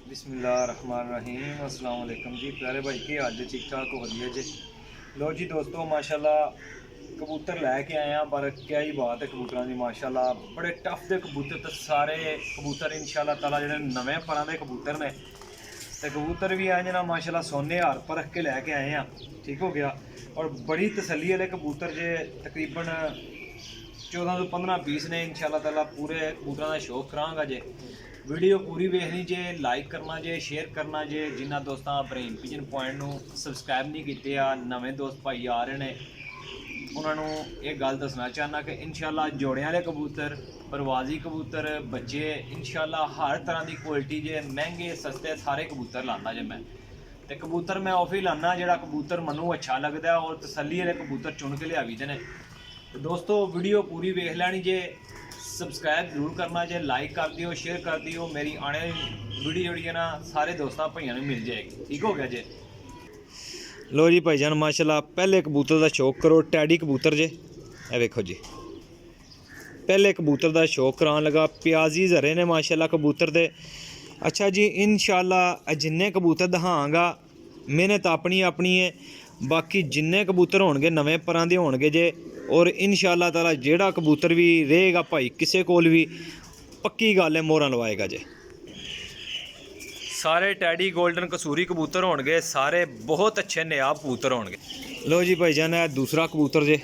बिस्मिल्लाहिर्रहमानिर्रहीम अस्सलाम वालेकुम जी प्यारे भाई की हाल ठीक ठाक हो वधिया जी। लो जी दोस्तों माशाल्लाह कबूतर लैके आए हैं पर क्या ही बात है कबूतर की माशाल्लाह बड़े टफ दे कबूतर तो सारे कबूतर इंशाल्लाह ताला जो नवे परां दे कबूतर ने तो कबूतर भी आए ना माशाल्लाह सोने हार परख के लैके आए हैं। ठीक हो गया और बड़ी तसल्ली वाले कबूतर जे तकरीबन 14 तो 15 पीस ने इंशाल्लाह ताला पूरे कबूतर का शौक करांगा जे। वीडियो पूरी वेखनी जे, लाइक करना जे, शेयर करना जे। जिन्होंने दोस्तों ब्रेन पिजन पॉइंट को सबसक्राइब नहीं किए नवे दोस्त भाई आ रहे हैं उन्होंने ये गल दसना चाहना कि इंशाल्लाह जोड़े वाले कबूतर, परवाजी कबूतर, बच्चे इंशाल्लाह हर तरह की क्वालिटी जे महंगे सस्ते सारे कबूतर लाना जे मैं। तो कबूतर मैं ऑफ ही लाना जोड़ा कबूतर मनु अच्छा लगता है और तसली वाले कबूतर चुन के लिया भी ने। तो दोस्तों वीडियो पूरी वेख लैनी जे, सबसक्राइब जरूर करना जे, लाइक कर दियो, शेयर कर दियो। मेरी आने वीडियो जी ना सारे दोस्तों भाइयों में मिल जाएगी। ठीक हो गया जे। लो जी भाईजान माशाल्लाह पहले कबूतर का शौक करो टैडी कबूतर जे। ए वेखो जी पहले कबूतर का शौक करान लगा प्याजी जरे ने माशाल्लाह कबूतर दे। अच्छा जी इंशाल्लाह जिन्ने कबूतर दिखांगा मेहनत अपनी अपनी है, बाकी जिन्ने कबूतर होणगे नवे परां दे होणगे जे। और इंशाल्लाह ताला जेड़ा कबूतर भी रहेगा भाई किसी कोल भी पक्की गल है मोहरा लवाएगा जे। सारे टैडी गोल्डन कसूरी कबूतर होणगे, सारे बहुत अच्छे नायाब कबूतर होणगे। लो जी भाईजान है दूसरा कबूतर जे,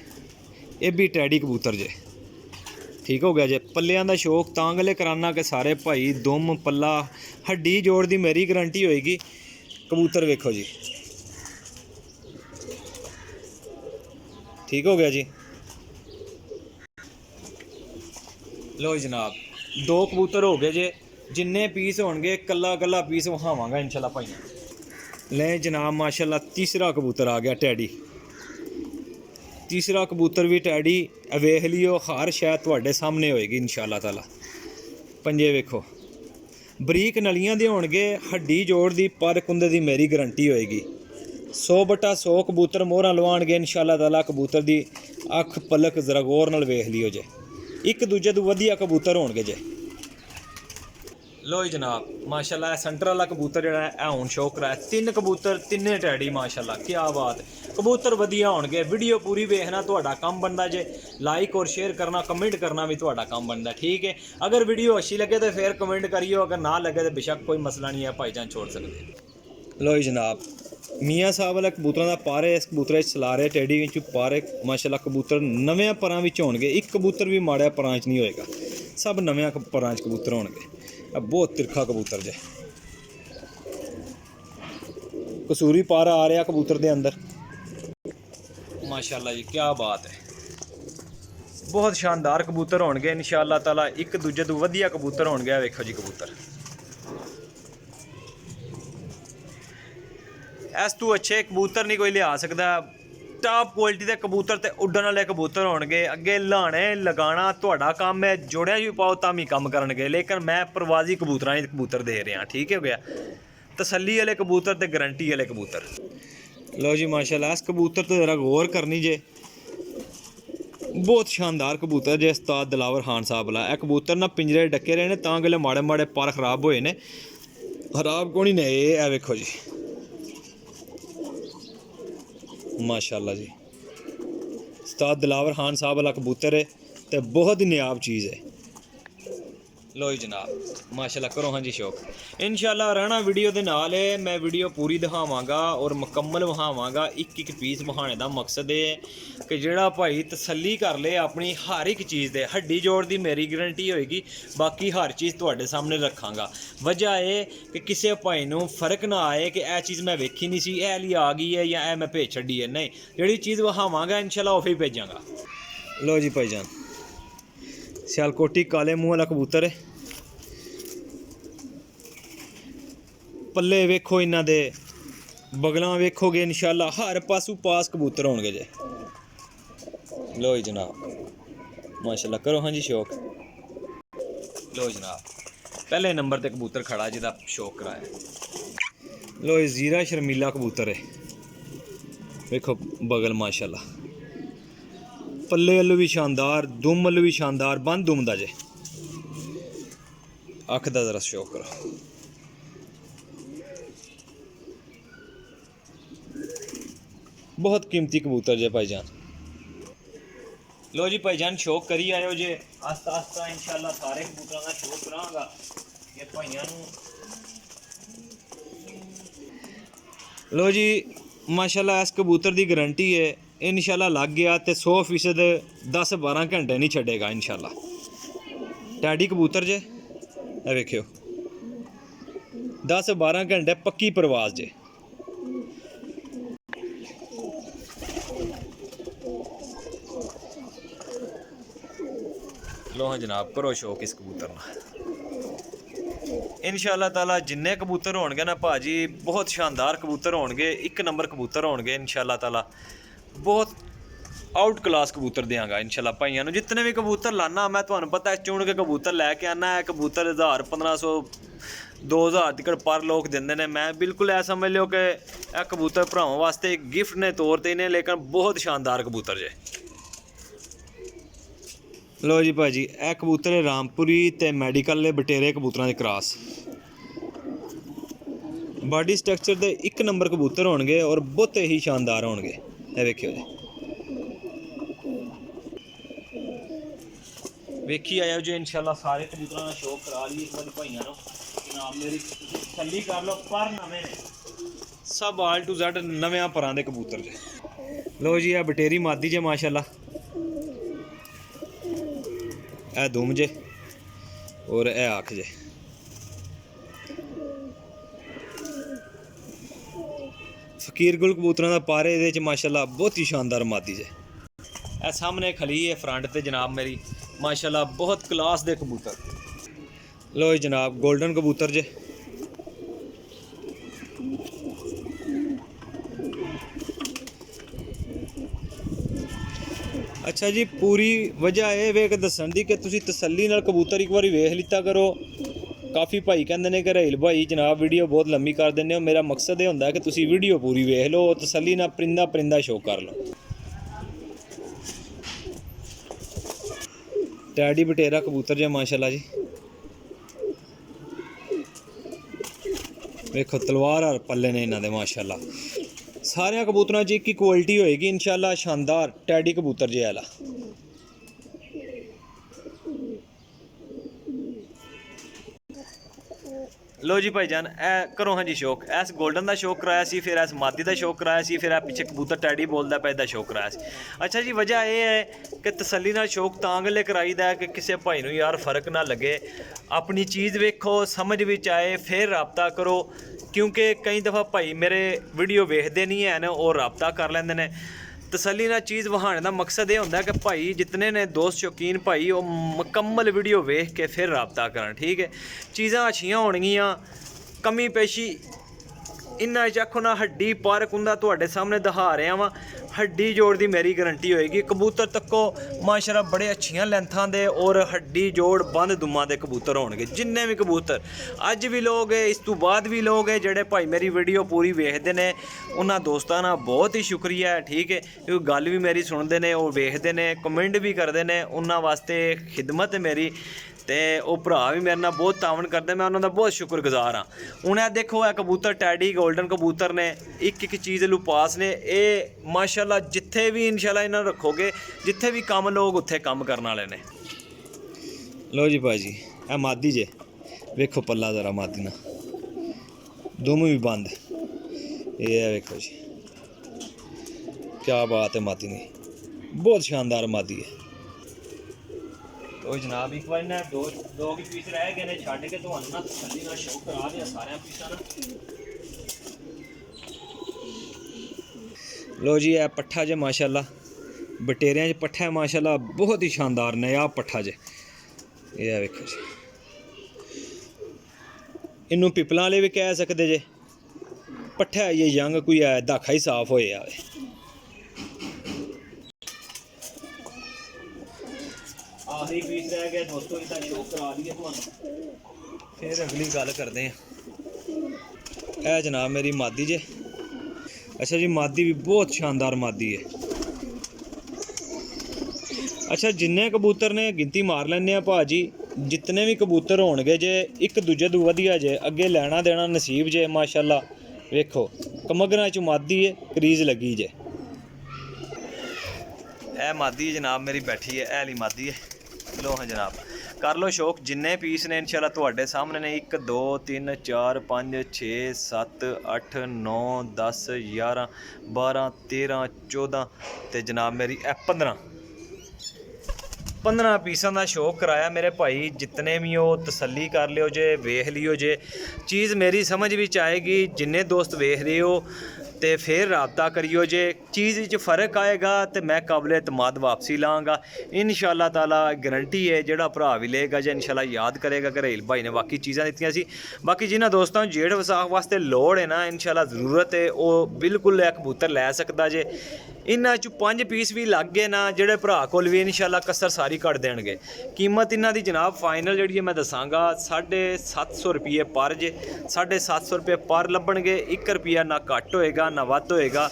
ये भी टैडी कबूतर जे। ठीक हो गया जे। पल्लियां दा शौक तां गले कराना कि सारे भाई दुम पल्ला हड्डी जोड़ दी मेरी गारंटी होएगी। कबूतर वेखो जी। ठीक हो गया जी। लो जनाब दो कबूतर हो गए जे, जिन्ने पीस होणगे कल्ला कल्ला पीस वहावांगा इंशाल्लाह भाई। ले जनाब माशाल्लाह तीसरा कबूतर आ गया टैडी। तीसरा कबूतर भी टैडी वेख लियो, हर शायद तुहाडे सामने होएगी इंशाल्लाह ताला। पंजे वेखो बरीक नलियां दे होणगे, हड्डी जोड़ दी पर कुंदे दी मेरी गारंटी होएगी। 100/100 कबूतर मोहरा लवाणगे इंशाल्लाह ताला। कबूतर दी अख पलक जरा गौर नाल वेख लियो जे, एक दूजे तो वधिया कबूतर होणगे जे। लो जी जनाब माशाल्लाह सेंटर वाला कबूतर जिहड़ा है हुण शो कराया। 3 कबूतर तिन्ने टैडी माशाल्लाह क्या बात है। कबूतर वधिया होणगे। वीडियो पूरी वेखना तुहाडा काम बनदा जे, लाइक और शेयर करना कमेंट करना भी तुहाडा काम बनदा। ठीक है अगर वीडियो अच्छी लगे तो फिर कमेंट करियो, अगर ना लगे तो बेशक कोई मसला नहीं है भाईजान छोड़ सकते। लो जी जनाब मियाँ साहब वाले कबूतर का पारे इस कबूतर चला रहे टैडी विच पारे माशाल्लाह कबूतर नवे परां विच होणगे। एक कबूतर भी माड़ा परां च नहीं होएगा, सब नवे परां च कबूतर होणगे। बहुत तिरखा कबूतर जे कसूरी पारा आ रहा कबूतर दे अंदर माशाल्लाह जी क्या बात है। बहुत शानदार कबूतर होणगे इंशाल्लाह ताला, एक दूजे तो वधिया कबूतर होणगे। वेखो जी कबूतर इस तू अच्छे कबूतर नहीं कोई लिया सकता। टॉप क्वालिटी के कबूतर ते उड्डण वाले कबूतर होणगे। अगे लाने लगाना तुहाडा काम है, जोड़ियां भी पाओ तां भी कम करनगे। लेकिन मैं प्रवासी कबूतरां दे कबूतर दे रहा। ठीक है हो गया। तसल्ली वाले कबूतर ते गारंटी वाले कबूतर। लो जी माशाल्लाह इस कबूतर तो जरा गौर करनी जे, बहुत शानदार कबूतर जे उस्ताद दिलावर खान साहब वाला। यह कबूतर ना पिंजरे डके रहे ने तां गले माड़े माड़े पर खराब होए ने, खराब कोनी ने। ये वेखो जी माशाल्लाह जी उस्ताद दिलावर खान साहब वाला कबूतर है तो बहुत ही नायाब चीज़ है। लो जी जनाब माशाल्लाह करो हाँ जी शौक। इंशाल्लाह रहना वीडियो दे नाल है, मैं वीडियो पूरी दिखावांगा और मुकम्मल विखावांगा। एक पीस विखाने का मकसद है कि जेड़ा भाई तसल्ली कर ले अपनी हर एक चीज़ दे। हड्डी जोड़ दी मेरी गारंटी होएगी, बाकी हर चीज़ तुहाडे सामने रखांगा। वजह है कि किसी भाई नूं फर्क ना आए कि यह चीज़ मैं वेखी नहीं सी, ए ली आ गई है या ए मैं भेज छड्डी है। नहीं, जिहड़ी चीज़ विखावांगा इंशाल्लाह उही भेजांगा। लो जी भाईजान सियालकोटी काले मुँह वाला कबूतर है। पल्ले वेखो इन्हां दे, बगलां वेखोगे इंशाल्लाह हर पासू पास कबूतर होणगे जे। लो जी जनाब माशाल्लाह करो हाँ जी शौक। लो जनाब पहले नंबर ते कबूतर खड़ा जिहदा शौक कराया। लो जीरा शर्मीला कबूतर है। वेखो बगल माशाल्लाह, पल्ले वालू भी शानदार, दुम वालू भी शानदार, बंद दुम दा जे। अख दा जरा शौक करो। बहुत कीमती कबूतर जे भाईजान। लो जी भाईजान शौक करी आयो जे, आस्ता आस्ता इंशाल्लाह सारे कबूतरों का शौक करांगा ये भाइयों नूं। लो जी माशाल्लाह इस कबूतर की गारंटी है, इंशाल्लाह लग गया तो 100% 10-12 घंटे नहीं छड़ेगा इंशाल्लाह। टैडी कबूतर जे वेखियो 10-12 घंटे पक्की परवाज जे। लो हाँ जनाब करो शौक इस कबूतर ना। इंशाअल्लाह ताला जिन्ने कबूतर होणगे ना भाजी बहुत शानदार कबूतर होणगे, एक नंबर कबूतर होणगे इंशाअल्लाह ताला। बहुत आउट क्लास कबूतर देंगा इंशाअल्लाह भाइयों। जितने भी कबूतर लाना मैं तुहानू पता है चुन के कबूतर लैके आना है। कबूतर 1000-1500-2000 तक पर लोग देंगे ने। मैं बिल्कुल ऐ समझ लो कि यह कबूतर भरावां वास्ते गिफ्ट ने तौर पर इन्हें, लेकिन बहुत शानदार कबूतर जे। लो जी भाजी यह कबूतर है रामपुरी ते मैडिकल बटेरे कबूतर के क्रॉस। बॉडी स्ट्रक्चर के एक नंबर कबूतर होणगे और बहुत ही शानदार होणगे। ये वेखियो जी, वेखी आया जो इंशाल्लाह सारे कबूतरों का शौक करा लिए इस बार भाइयों को। जनाब मेरी तसल्ली कर लो, पर नवे ने सब ऑल टू जेड नवे परां दे कबूतर जे। लो जी यह बटेरी मादी जे माशाल्लाह, ए दुम जे और ए आख जे। फकीर गुल कबूतरों का पारे ये माशाल्लाह बहुत ही शानदार मादी जे। ए सामने खली है फ्रंट ते जनाब मेरी माशाल्लाह बहुत क्लास दे कबूतर। लो जनाब गोल्डन कबूतर जे। अच्छा जी पूरी वजह यह वे दसन दी कि तुसी तसल्ली नाल कबूतर एक बार वेख लिता करो। काफ़ी भाई कहते हैं कि रहेल भाई जनाब वीडियो बहुत लंबी कर देने हो। मेरा मकसद ये होंदा है कि तुसी वीडियो पूरी वेख लो, तसल्ली नाल परिंदा परिंदा शो कर लो। टैडी बटेरा कबूतर जे माशाल्लाह जी। देखो तलवार और पल्ले ने इन्हों दे माशाल्लाह। सारे कबूतरों च एक ही क्वालिटी होएगी इंशाल्लाह शानदार टैडी कबूतर जे आला। लो जी भाईजान ए करो हाँ जी शौक। इस गोल्डन का शौक कराया सी, फिर इस मादी का शौक कराया सी, फिर पिछे कबूतर टैडी बोलता पे दा शौक कराया सी। अच्छा जी वजह यह है कि तसल्ली नाल शौक तां गल्ले कराईदा है कि किसी भाई नूं यार फर्क ना लगे। अपनी चीज़ वेखो समझ विच आए फिर राबता करो, क्योंकि कई दफ़ा भाई मेरे वीडियो वेखते नहीं हैं और राबता कर लेंदे ने। तसल्ली नाल चीज़ वहाने का मकसद ये होंदा है कि भाई जितने ने दोस्त शौकीन भाई वो मुकम्मल वीडियो वेख के फिर राबता करन। ठीक है चीज़ां अच्छियां होणगियां, कमी पेशी इन्ना चखो ना हड्डी पार्क हुंदा तुहाडे सामने दिखा रहा वां। हड्डी जोड़ दी मेरी गारंटी होएगी। कबूतर तक्को माशाल्लाह बड़े अच्छियां लेंथां दे और हड्डी जोड़ बंद दुम्मा दे कबूतर होणगे। जिन्ने भी कबूतर अज भी लोग है इस तो बाद भी लोग है जेड़े भाई मेरी वीडियो पूरी वेखदे ने, उन्हां दोस्तां दा बहुत ही शुक्रिया है। ठीक है क्योंकि गल भी मेरी सुनते हैं, वो वेखदे ने, कमेंट भी करते हैं, उन्हां वास्ते खिदमत है मेरी। तो वह भरा भी मेरे नाल बहुत तावन करते, मैं उन्होंने बहुत शुक्रगुजार हाँ। हूँ देखो है कबूतर टैडी गोल्डन कबूतर ने एक एक चीज़ लुपास ने। ये माशाल्लाह जिथे भी इंशाल्लाह इन्हों रखोगे जिथे भी काम लोग उत्थे काम करने वाले ने। लो जी भाजी ए मादी जे वेखो पल्ला जरा मादी ना दुम भी बंद। ये है वेखो जी क्या बात है मादी ने, बहुत शानदार मादी है। तो जनाब एक बार ना दो पीस रह गए ने छड़ के तुहानू ना तसल्ली नाल शौक करा दिया सारे पीसा ना। लो जी है पट्ठा जे माशाल्लाह बटेरिया च पट्ठा है माशाल्लाह बहुत ही शानदार नया पट्ठा जे। ये वेखो जी इनू पिपलां वाले भी कह सकते जे। पट्ठा ये यंग कोई है दाखा ही साफ होए आवे। आखिरी पीस रह गया दोस्तों, इसका शौक करा दिए तुहानू, फिर अगली गल करते हैं। यह जनाब मेरी मादी जे। अच्छा जी मादी भी बहुत शानदार मादी है। अच्छा जिन्ने कबूतर ने गिनती मार लैने भाजी, जितने भी कबूतर होणगे जे एक दूजे तो वधिया जे, अगे लेना देना नसीब जे माशाल्लाह। वेखो कमगना च मादी है क्रीज लगी जे। ਇਹ ਮਾਦੀ ਜਨਾਬ ਮੇਰੀ ਬੈਠੀ ਹੈ, ਇਹ ਵਾਲੀ ਮਾਦੀ ਹੈ। ਲੋ ਹਾਂ ਜਨਾਬ, ਕਰ ਲਓ ਸ਼ੌਕ। ਜਿੰਨੇ ਪੀਸ ਨੇ ਇਨਸ਼ਾਅੱਲਾ ਤੁਹਾਡੇ ਸਾਹਮਣੇ ਨੇ। 1 2 3 4 5 6 7 8 9 10 11 12 13 14 ਤੇ ਜਨਾਬ ਮੇਰੀ ਇਹ 15 ਪੀਸਾਂ ਦਾ ਸ਼ੌਕ ਕਰਾਇਆ ਮੇਰੇ ਭਾਈ। ਜਿਤਨੇ ਵੀ ਉਹ ਤਸੱਲੀ ਕਰ ਲਿਓ ਜੇ, ਵੇਖ ਲਿਓ ਜੇ, ਚੀਜ਼ ਮੇਰੀ ਸਮਝ ਵਿੱਚ ਆਏਗੀ। ਜਿੰਨੇ ਦੋਸਤ ਵੇਖ ਰਹੇ ਹੋ ਤੇ ਫਿਰ ਰਾਬਤਾ ਕਰਿਓ ਜੇ। ਚੀਜ਼ ਵਿੱਚ फ़र्क ਆਏਗਾ ਤੇ ਮੈਂ ਕਾਬਲੇ ਇਤਮਾਦ ਵਾਪਸੀ ਲਾਂਗਾ ਇਨਸ਼ਾਅੱਲਾ ਤਾਲਾ। ਗਰੰਟੀ ਹੈ ਜਿਹੜਾ ਭਰਾ ਵੀ ਲਏਗਾ ਜੇ ਇਨਸ਼ਾਅੱਲਾ ਯਾਦ ਕਰੇਗਾ ਕਿ ਰਹੀਲ ਭਾਈ ਨੇ ਵਾਕਈ ਚੀਜ਼ਾਂ ਦਿੱਤੀਆਂ ਸੀ। ਬਾਕੀ ਜਿਨ੍ਹਾਂ ਦੋਸਤਾਂ ਨੂੰ ਜੇੜ ਵਿਸਾਖ ਵਾਸਤੇ ਲੋੜ ਹੈ ਨਾ, ਇਨਸ਼ਾਅੱਲਾ ਜ਼ਰੂਰਤ ਹੈ, ਉਹ ਬਿਲਕੁਲ ਇਹ ਕਬੂਤਰ ਲੈ ਸਕਦਾ ਜੇ। ਇਹਨਾਂ 'ਚ 5 ਪੀਸ ਵੀ ਲੱਗ ਗਏ ਨਾ, ਜਿਹੜੇ ਭਰਾ ਕੋਲ ਵੀ ਇਨਸ਼ਾਅੱਲਾ ਕਸਰ ਸਾਰੀ ਕੱਢ ਦੇਣਗੇ। ਕੀਮਤ ਇਹਨਾਂ ਦੀ ਜਨਾਬ ਫਾਈਨਲ ਜਿਹੜੀ ਹੈ ਮੈਂ ਦੱਸਾਂਗਾ 750 ਰੁਪਏ ਪਰ ਜੇ। 750 ਰੁਪਏ ਪਰ ਲੱਭਣਗੇ। 1 ਰੁਪਿਆ ਨਾ ਘੱਟ ਹੋਏਗਾ ਨਾ ਵੱਧ ਹੋਏਗਾ।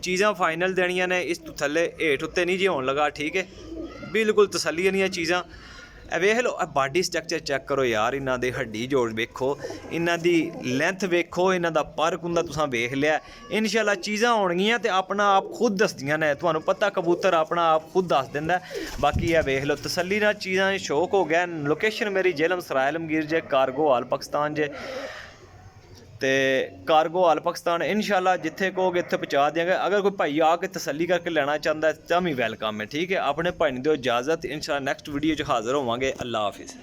ਚੀਜ਼ਾਂ ਫਾਈਨਲ ਦੇਣੀਆਂ ਨੇ, ਇਸ ਤੋਂ ਥੱਲੇ ਹੇਠ ਉੱਤੇ ਨਹੀਂ ਜੇ ਹੋਣ ਲਗਾ, ਠੀਕ ਹੈ। ਬਿਲਕੁਲ ਤਸੱਲੀ ਵਾਲੀਆਂ ਚੀਜ਼ਾਂ। ਇਹ ਵੇਖ ਲਓ, ਇਹ ਬਾਡੀ ਸਟਰਕਚਰ ਚੈੱਕ ਕਰੋ ਯਾਰ, ਇਹਨਾਂ ਦੇ ਹੱਡੀ ਜੋੜ ਵੇਖੋ, ਇਹਨਾਂ ਦੀ ਲੈਂਥ ਵੇਖੋ, ਇਹਨਾਂ ਦਾ ਪਰ ਕੁੰਦਾ ਤੁਸੀਂ ਵੇਖ ਲਿਆ। ਇਨਸ਼ਾਅੱਲਾ ਚੀਜ਼ਾਂ ਆਉਣਗੀਆਂ ਤੇ ਆਪਣਾ ਆਪ ਖੁਦ ਦੱਸਦੀਆਂ ਨੇ। ਤੁਹਾਨੂੰ ਪਤਾ ਕਬੂਤਰ ਆਪਣਾ ਆਪ ਖੁਦ ਦੱਸ ਦਿੰਦਾ। ਬਾਕੀ ਇਹ ਵੇਖ ਲਓ ਤਸੱਲੀ ਨਾਲ ਚੀਜ਼ਾਂ ਸ਼ੌਕ ਹੋ ਗਿਆ। ਲੋਕੇਸ਼ਨ ਮੇਰੀ ਜੇਹਲਮ ਸਰਾਏ ਆਲਮਗੀਰ ਜੇ, ਕਾਰਗੋ ਹਾਲ ਪਾਕਿਸਤਾਨ ਜੇ। ਤੇ ਕਾਰਗੋ ਹਾਲ ਪਾਕਿਸਤਾਨ ਇਨਸ਼ਾਅੱਲਾ ਜਿੱਥੇ ਕਹੋਗੇ ਇੱਥੇ ਪਹੁੰਚਾ ਦਿਆਂਗੇ। ਅਗਰ ਕੋਈ ਭਾਈ ਆ ਕੇ ਤਸੱਲੀ ਕਰਕੇ ਲੈਣਾ ਚਾਹੁੰਦਾ ਤਾਂ ਵੀ ਵੈਲਕਮ ਹੈ, ਠੀਕ ਹੈ। ਆਪਣੇ ਭਾਈ ਨੂੰ ਦਿਓ ਇਜਾਜ਼ਤ। ਇਨਸ਼ਾਅੱਲਾ ਨੈਕਸਟ ਵੀਡੀਓ 'ਚ ਹਾਜ਼ਰ ਹੋਵਾਂਗੇ। ਅੱਲਾ ਹਾਫਿਜ਼।